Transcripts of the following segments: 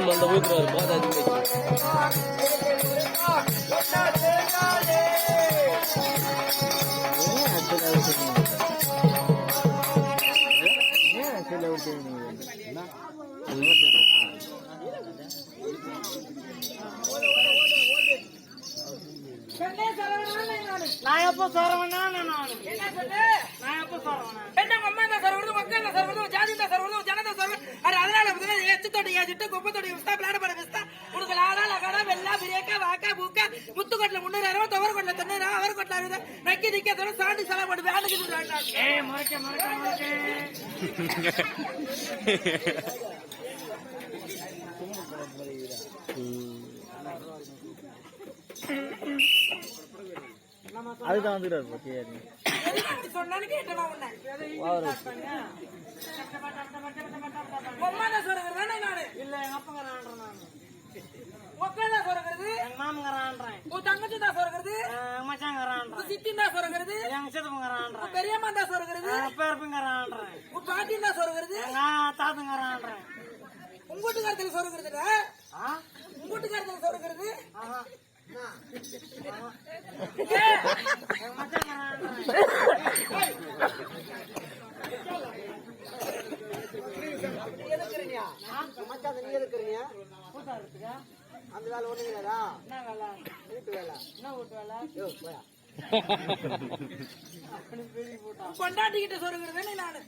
மந்த ஊத்துறாரு போது நான் எப்போ சொல்றவனா நான் என்ன சொல்லு நான் எப்போ சொல்றவனா என்ன அம்மா தான் சொல்றது மக்கள் தான் சொல்றது ஜாதி தான் சொல்றது ஜனதா சொல்றது அதனால எச்சத்தோட ஏஜிட்டு குப்பத்தோட விஸ்தா பிளாட பட விஸ்தா உனக்கு லாடா லகடா வெள்ளா பிரேக்கா வாக்கா பூக்கா முத்துக்கொட்டல 300 துவரக்கொட்டல 90 அவரக்கொட்டல 60 நக்கி நிக்கதோட சாண்டி சலா போட்டு வேண்டுக்கு ஏய் மறக்க அதுதான் வந்துடுறாரு சொன்னான்னு கேட்டேன் இல்ல எங்க அப்பங்கிறான் ஒப்பேதான் சொல்றது எங்க மாமங்கிறான் உன் தங்கச்சி தான் சொல்றது மச்சாங்கிறான் சித்தி தான் சொல்றது எங்க சித்தப்பங்கிறான் பெரியம்மா தான் சொல்றது பேரப்பங்கிறான் உன் பாட்டி தான் சொல்றது எங்க தாத்தங்கிறான் உங்க வீட்டுக்காரத்துல சொல்றதுடா உங்க வீட்டுக்காரத்துல சொல்றது அந்த வேலை ஒண்ணு இல்லடா என்ன வேலை வீட்டு வேலை என்ன வீட்டு வேலை கொண்டாட்டிக்கிட்ட சொல்லுங்கிறது நானு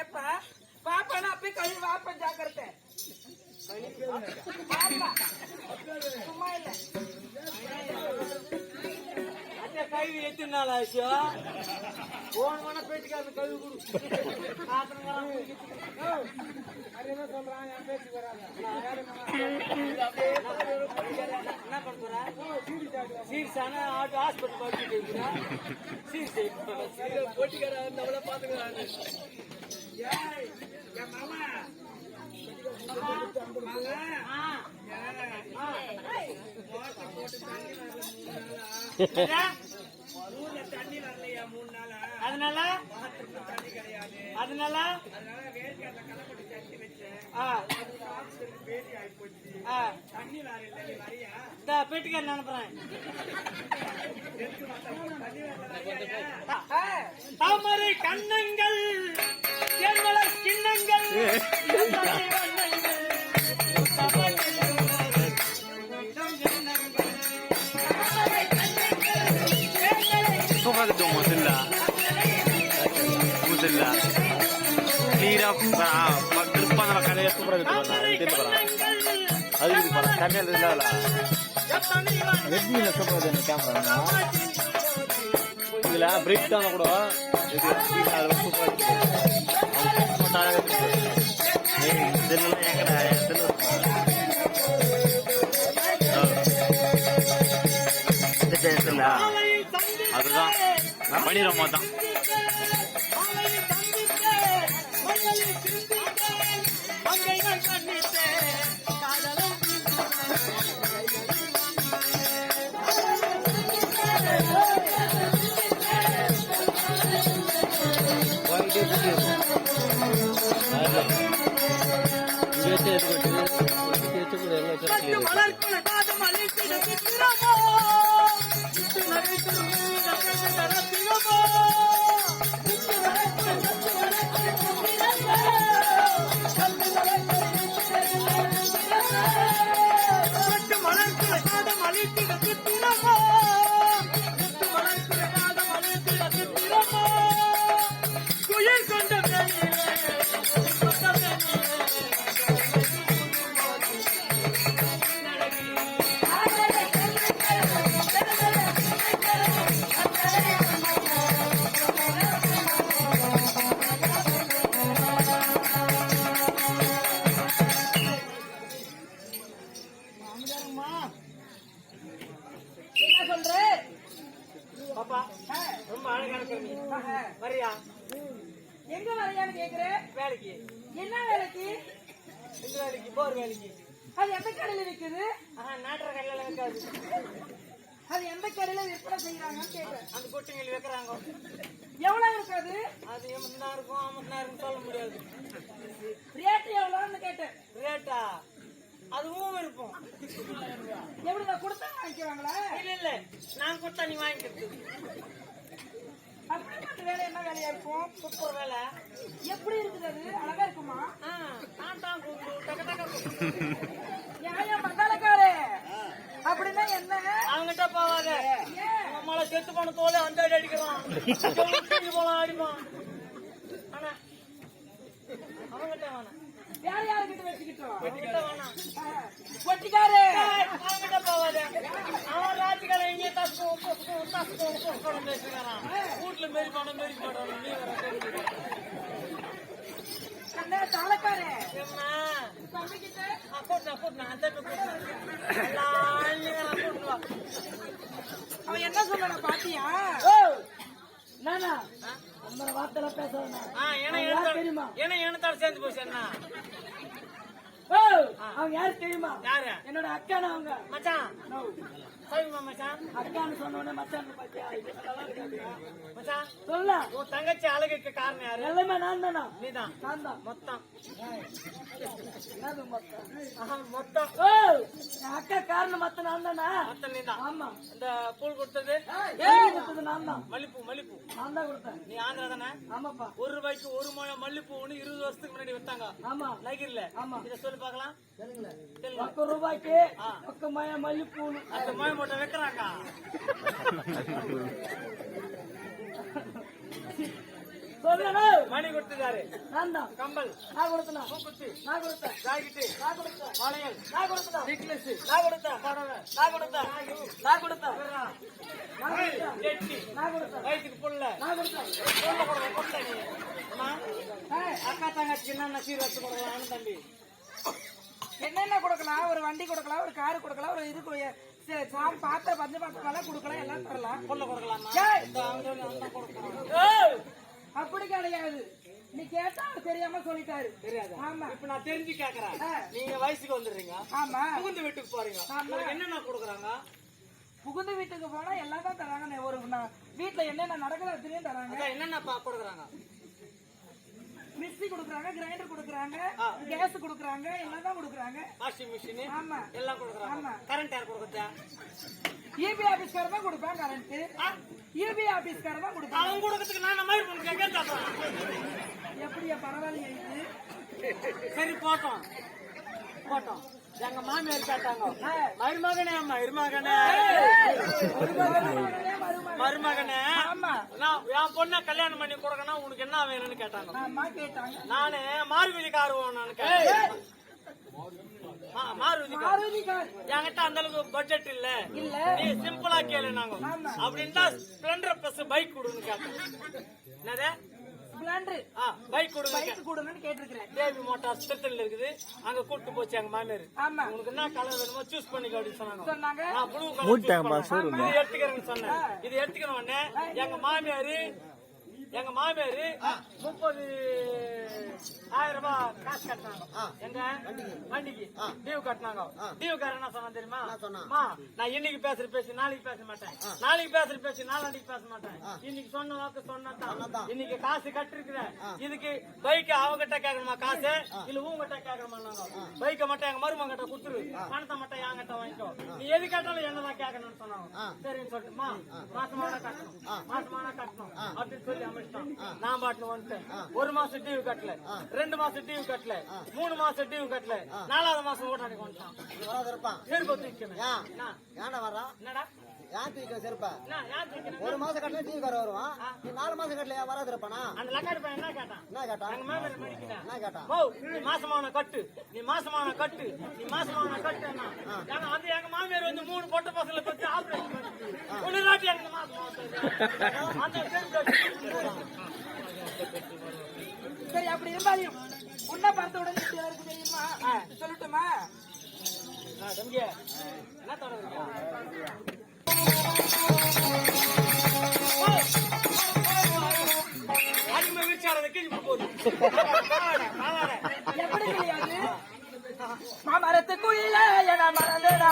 ஏப்பா பாப்பானா அப்பயே கழுவி வாப்பன் ஜாக்கிரதை சும்மா இல்ல கழுவி எத்தனை நாள் ஆச்சு போன வேணா பேச்சுக்காரன் கழுவி கொடு என்ன சொல்றான் என் பேச்சு வராங்க என்ன பண்ணுறா சீர்ஸான ஹாஸ்பிட்டல் பார்த்துட்டு சீர் போட்டிக்கார நம்மள பாத்துக்கிறாங்க என் மாமா தண்ணி வரலையா 3 நாளா அதனால தண்ணி கிடையாது அதனால வேர்க்காத கலப்பட்டு தண்ணி வச்சேன் பேசி ஆகி போச்சு தண்ணி வேற இல்லை நீ வரியா இந்த பேட்டுக்கார நினைப்பறேன் தாமரை கண்ணங்கள் கிண்ணங்கள் திருப்பான கலையை சூப்பராக அது கம்மியாக இல்லை ரெட்மியில் சூப்பராக கேமரா இதில் பிரேக் தான் கூட இது சூப்பராக செல்லாம் எங்கடா செல்லு அதுதான் நான் பண்ணிடுற மாதிரி தான் பண்ற பாப்பா ரொம்ப அழகா இருக்கிற நீ வரியா எங்க வரையான்னு கேக்குற வேலைக்கு என்ன வேலைக்கு இந்த வேலைக்கு போர் வேலைக்கு அது எந்த கடையில விக்குது நாட்டுற கல்யாணம் இருக்காது அது எந்த கடையில விற்பனை செய்யறாங்கன்னு கேக்குறேன் அந்த குட்டிங்கள் வைக்கிறாங்க எவ்வளவு இருக்காது அது 80,000 இருக்கும் 50,000 சொல்ல முடியாது ரேட் எவ்வளவுன்னு கேட்டேன் ரேட்டா அதுவும் இருக்கும் எப்படி நான் கொடுத்தா வாங்கிக்கிறாங்களா இல்ல இல்ல நான் கொடுத்தா நீ வாங்கிக்கிறது அப்படிப்பட்ட வேலை என்ன வேலையா இருக்கும் சூப்பர் வேலை எப்படி இருக்குது அது அழகா இருக்குமா நான் தான் டக்கு டக்கு நியாயம் மசாலக்காரு அப்படின்னா என்ன அவங்கிட்ட போவாத நம்மள செத்து போன தோலை அந்த அடி அடிக்கிறான் போலாம் அடிப்பான் ஆனா அவங்கிட்ட வேணாம் வேற யாருக்கிட்ட வச்சுக்கிட்டோம் அவங்கிட்ட வேணாம் பொட்டிக்காரு அவங்கிட்ட போவாத அவன் ராஜ்காரன் இங்கே தப்பு பேசுகிறான் வீட்டுல மாரி பணம் நீ வர என்ன தாளக்காரு என்ன தம்பிக்கிட்ட கூட்டினா அந்த கூட்டுவா அவன் என்ன சொன்ன பாத்தியா நானா நம்ம வார்த்தை பேசுறேன் தெரியுமா ஏன்னா எனத்தால சேர்ந்து போச்சு என்ன அவங்க யாரு தெரியுமா யாரு என்னோட அக்கான அவங்க மச்சான் சரிமா மச்சான் அக்கான்னு சொன்ன உடனே மச்சான் பாத்தியா மச்சான் சொல்ல உன் தங்கச்சி அழகுக்கு காரணம் யாரு எல்லாமே நான் தானா நீதான் நான் தான் மொத்தம் என்னது மொத்தம் மொத்தம் என் அக்கா காரணம் மத்த நான் தானா மொத்தம் நீதான் ஆமா இந்த பூல் கொடுத்தது கொடுத்தது நான் தான் மல்லிப்பூ நான் தான் கொடுத்தேன் நீ ஆந்திரா தானே ஆமாப்பா ₹1 ஒரு முழம் மல்லிப்பூ 20 வருஷத்துக்கு முன்னாடி வித்தாங்க ஆமா நகிர்ல ஆமா இத சொல்லி பாக்கலாம் ₹1 பக்கமாய மல்லிப்பூ அந்த மொய் மூட்டை வைக்கிறாங்க சொல்லணும் மணி கொடுத்துட்டாரு நான் தான் கம்பல் நான் கொடுத்தேன் மூக்குத்தி நான் கொடுத்தேன் ஜாக்கெட்டு நான் கொடுத்தேன் வளையல் நான் கொடுத்தேன் நெக்லஸ் நான் கொடுத்தேன் புடவை நான் கொடுத்தேன் நான் கொடுத்தேன் ஜெட்டி நான் கொடுத்தேன் வயிற்றுக்கு புல்ல நான் கொடுத்தேன் சொல்ல கொடுங்க கொடுத்த நீ அம்மா, அக்கா தங்கச்சிக்கு என்னென்ன சீர் வச்சு கொடுக்கலாம் தம்பி என்னென்ன கொடுக்கலாம் ஒரு வண்டி கொடுக்கலாம் ஒரு காரு கொடுக்கலாம் ஒரு இது பாத்திர பஞ்ச பாத்திரம் கொடுக்கலாம் எல்லாம் தரலாம் புல்ல கொடுக்கலாமா ஏய், இந்த அவங்க சொல்லி அண்ணன் கொடுக்கலாம் அப்படி கிடையாது நீ கேட்டா அவர் தெரியாம சொல்லிட்டாரு தெரியாது ஆமா இப்ப நான் தெரிஞ்சு கேக்குறேன் நீங்க வயசுக்கு வந்துடுறீங்க ஆமா புகுந்த வீட்டுக்கு போறீங்க உங்களுக்கு என்னென்ன கொடுக்குறாங்க புகுந்த வீட்டுக்கு போனா எல்லாம் தான் தராங்க ஒரு வீட்டுல என்னென்ன நடக்குது அத்தனையும் தராங்க அதான் என்னென்ன கொடுக்குறாங்க மிக்ஸி கொடுக்குறாங்க கிரைண்டர் கொடுக்குறாங்க கேஸ் கொடுக்குறாங்க எல்லாம் தான் கொடுக்குறாங்க வாஷிங் மிஷின் ஆமா எல்லாம் கொடுக்குறாங்க ஆமா கரண்ட் யார் கொடுக்குறதா இபி ஆபீஸ்காரர் தான் கொடுப்பான் கரண்ட் இபி ஆபீஸ்காரர் தான் கொடுப்பான் அவன் கொடுக்கறதுக்கு நான் மாதிரி பண்ணி கேட்கறேன் எப்படியா பரவாயில்லையா இது சரி போட்டோம் போட்டோம் எங்க மாமியார் கேட்டாங்க மருமகனே மருமகனே ஆமா நான் என் பொண்ணை கல்யாணம் பண்ணி கொடுக்கணும் உனக்கு என்ன வேணும்னு கேட்டாங்க அம்மா கேட்டாங்க நானு மாருதி கார் வேணும்னு கேட்டேன் மாருதி கார் மாருதி கார் என்கிட்ட அந்த அளவுக்கு பட்ஜெட் இல்ல இல்ல நீ சிம்பிளா கேளு நாங்க அப்படின்ட்டா ஸ்பிளெண்டர் பிளஸ் பைக் கொடுன்னு கேட்டேன் என்னது ஸ்பிளெண்டர் பைக் கொடுங்க பைக் கொடுங்கன்னு கேட்டிருக்கிறேன் தேவி மோட்டார்ஸ் திருத்தல் இருக்குது அங்க கூட்டு போச்சு எங்க மாமியார் ஆமா உனக்கு என்ன கலர் வேணுமோ சூஸ் பண்ணிக்க அப்படின்னு சொன்னாங்க சொன்னாங்க நான் ப்ளூ கலர் இது எடுத்துக்கிறேன்னு சொன்னேன் இது எடுத்துக்கிற உடனே எங்க மாமியாரு 30,000 ரூபாய் காசு கட்டினாங்க எங்க வண்டிக்கு டியூ கட்டினாங்க டியூ கார என்ன சொன்னா தெரியுமா நான் இன்னைக்கு பேசுற பேசி நாளைக்கு பேச மாட்டேன் நாளைக்கு பேசுற பேசி நாளைக்கு பேச மாட்டேன் இன்னைக்கு சொன்ன வாக்கு சொன்னதான் இன்னைக்கு காசு கட்டிருக்கிறேன் இதுக்கு பைக் அவங்கிட்ட கேட்கணுமா காசு இல்ல உங்ககிட்ட கேட்கணுமா பைக்கை மட்டும் எங்க மருமக கிட்ட கொடுத்துரு பணத்தை மட்டும் என்கிட்ட வாங்கிக்கோ நீ எது கேட்டாலும் என்னதான் கேட்கணும்னு சொன்னாங்க சரின்னு சொல்லிட்டுமா மாசமான கட்டணும் அப்படின்னு சொல்லி அமைச்சிட்டான் நான் பாட்டுல வந்துட்டேன் 1 மாசம் டியூ கட்டல 2 மாசம் டியூ கட்டல 3 மாசம் டியூ கட்டல 4வது மாசம் ஓட்டாடி வந்துட்டான் செருப்பு தூக்கணும் என்னடா யார் தூக்க செருப்பா யார் தூக்கணும் 1 மாசம் கட்டல டிவி கார வருவான் நீ 4 மாசம் கட்டல வராது இருப்பானா அந்த லக்காடி பையன் என்ன கேட்டான் என்ன கேட்டா எங்க மாமனார் மடிக்கிறான் என்ன கேட்டா நீ மாசமான கட்டு ஏன்னா அது எங்க மாமியார் வந்து 3 பொட்ட பசங்களை பத்தி ஆபரேஷன் பண்ணி ஒண்ணு நாட்டி எங்க மாசம் அந்த சரி அப்படி இருந்தாலும் உன்னை பார்த்த உடனே இருக்கு தெரியுமா சொல்லட்டுமா தம்பிய என்ன தொடர்ந்து எப்படி கிடையாது மாமரத்துக்குள்ள என மறந்துடா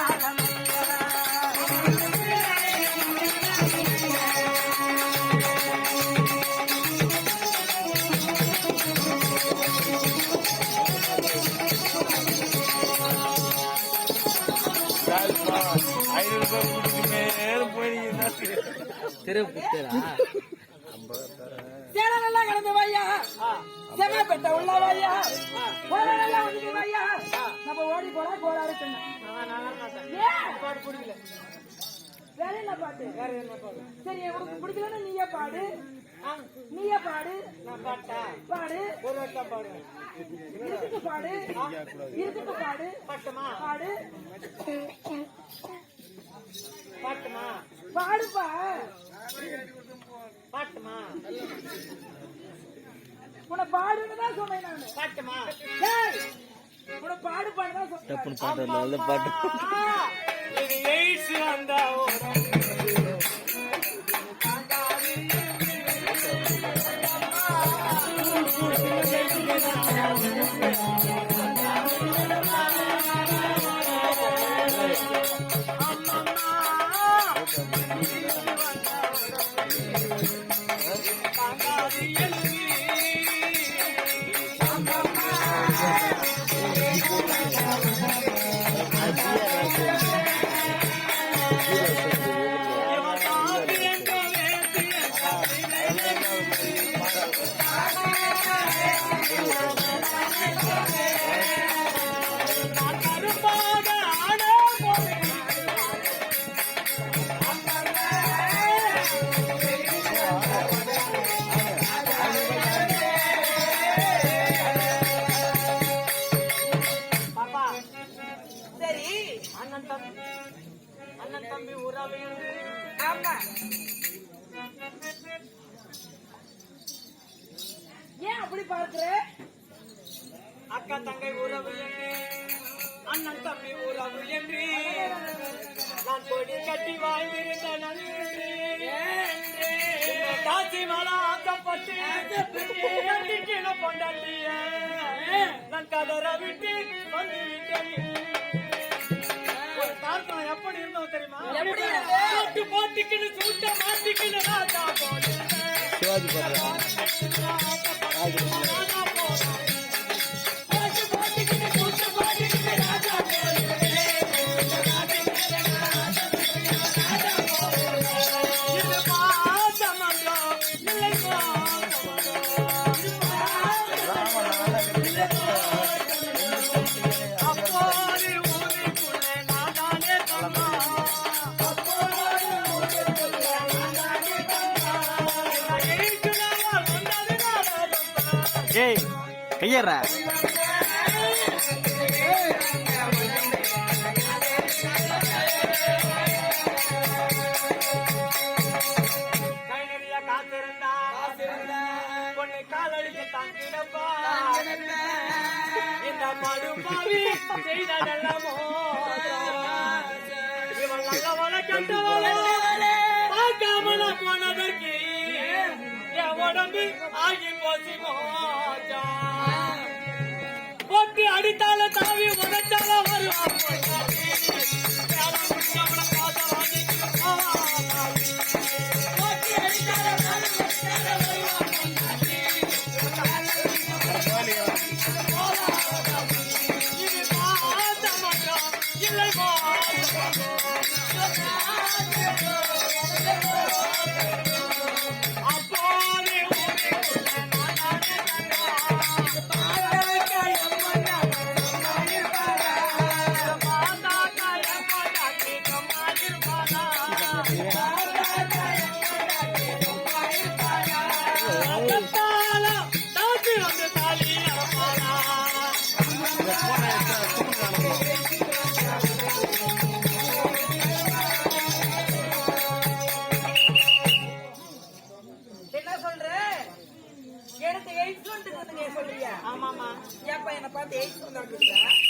சேனலெல்லாம் கடந்து வையா செமப்பெட்ட உள்ள வையா போராடெல்லாம் வந்து வையா நம்ம ஓடி போனா கோளாறு பாட்டு பிடிக்கல வேற என்ன பாட்டு வேற என்ன பாடு சரி உனக்கு பிடிக்கலன்னா நீயே பாடு நீயே பாடு நான் பாட்டா பாடு ஒரு வட்டம் பாடு இருக்கு பாடு இருக்கு பாடு பாட்டுமா பாடு பாட்டுமா பாடுப்பா பாட்டுமா உன பாடுன்னு தான் சொன்னேன் நான் பாட்டுமா உன பாடு பாடுதான் சொன்னேன் பாட்டு இது எய்ட்ஸ் வந்தா அண்ணன் தம்பி உறவு ஆமா ஏன் அப்படி பார்க்கிற அக்கா தங்கை உறவு என்று அண்ணன் தம்பி உறவு என்று நான் கொடி கட்டி வாழ்ந்திருந்த நன்றி காட்சி மலை ஆக்கப்பட்டு கொண்டாட்டிய நான் கதற விட்டு வந்து விட்டேன் எப்படி இருந்தோம் தெரியுமா போட்டிக்கிட்டு சூட்ட மாட்டிக்கிட்டு ராஜா ஏய் கையற பொண்ணு காலடிக்கு தாங்கிடப்பா இந்த மடுப்பாவி செய்ததெல்லாமோ இவன் நல்லவன கெட்டவள பார்க்காமல போனதற்கு என் உடம்பு ஆகி போச்சு மோஜா போட்டு அடித்தால தாவி உடைச்சால வருவான் எனக்கு 8 சொல்லிட்டு சொல்றியா? ஆமாமா. ஏப்பா என்ன பார்த்து 8 சொன்னாங்க.